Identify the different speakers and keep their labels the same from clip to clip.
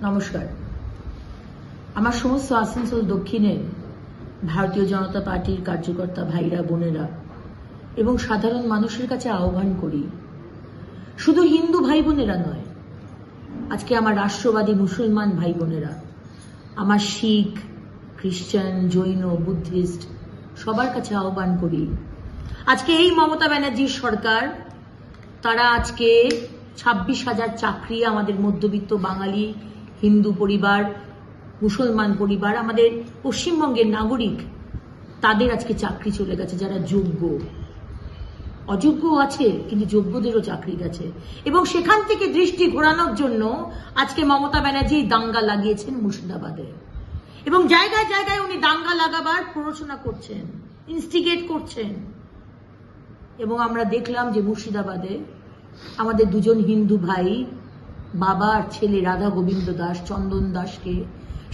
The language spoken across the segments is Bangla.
Speaker 1: নমস্কার। আমার সমস্ত আসানসোল দক্ষিণের ভারতীয় জনতা পার্টির কার্যকর্তা ভাইরা বোনেরা এবং সাধারণ মানুষের কাছে আহ্বান করি, শুধু হিন্দু ভাই বোনেরা নয়, আজকে আমার রাষ্ট্রবাদী মুসলমান ভাই বোনেরা, আমার শিখ, খ্রিস্টান, জৈন, বুদ্ধিস্ট সবার কাছে আহ্বান করি, আজকে এই মমতা ব্যানার্জির সরকার তারা আজকে 26,000 চাকরি আমাদের মধ্যবিত্ত বাঙালি হিন্দু পরিবার, মুসলমান পরিবার, আমাদের পশ্চিমবঙ্গের নাগরিক, তাদের আজকে চাকরি চলে গেছে। যারা যোগ্য, অযোগ্য আছে কিন্তু যোগ্যদেরও চাকরি গেছে, এবং সেখান থেকে দৃষ্টি ঘোরানোর জন্য আজকে মমতা ব্যানার্জি দাঙ্গা লাগিয়েছেন মুর্শিদাবাদে, এবং জায়গায় জায়গায় উনি দাঙ্গা লাগাবার প্ররোচনা করছেন, ইনস্টিগেট করছেন। এবং আমরা দেখলাম যে মুর্শিদাবাদে আমাদের দুজন হিন্দু ভাই, বাবা আর ছেলে রাধা গোবিন্দ দাস, চন্দন দাসকে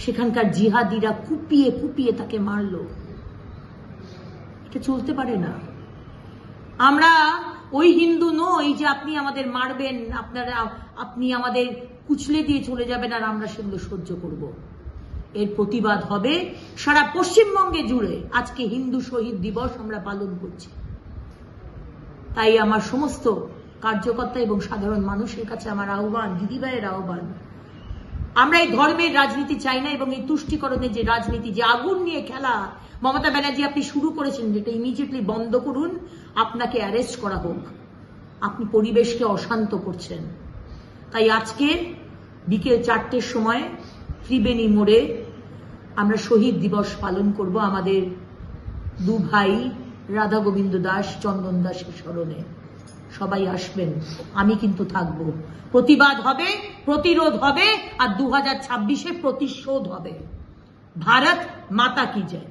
Speaker 1: সেখানকার জিহাদিরা কুপিয়ে কুপিয়ে তাকে মারল। এটা চলতে পারে না। আমরা ওই হিন্দু নই যে আপনি আমাদের মারবেন, আপনি আমাদের কুচলে দিয়ে চলে যাবেন আর আমরা সেগুলো সহ্য করব। এর প্রতিবাদ হবে সারা পশ্চিমবঙ্গে জুড়ে। আজকে হিন্দু শহীদ দিবস আমরা পালন করছি, তাই আমার সমস্ত কার্যকর্তা এবং সাধারণ মানুষের কাছে আমার আহ্বান, দিদিভাইয়ের আহ্বান, আমরা এই ধর্মের রাজনীতি চাই না, এবং এই তুষ্টিকরণের যে রাজনীতি, যে আগুন নিয়ে খেলা মমতা ব্যানার্জি আপনি শুরু করেছেন, যেটা ইমিডিয়েটলি বন্ধ করুন। আপনাকে অ্যারেস্ট করা হোক, আপনি পরিবেশকে অশান্ত করছেন। তাই আজকে বিকেল 4টের সময় ত্রিবেণী মোড়ে আমরা শহীদ দিবস পালন করব আমাদের দু ভাই রাধা গোবিন্দ দাস, চন্দন দাসের স্মরণে। সবাই আসবেন, আমি কিন্তু থাকবো। প্রতিবাদ হবে, প্রতিরোধ হবে, আর 2026-এ প্রতিশোধ হবে। ভারত মাতা কি জয়।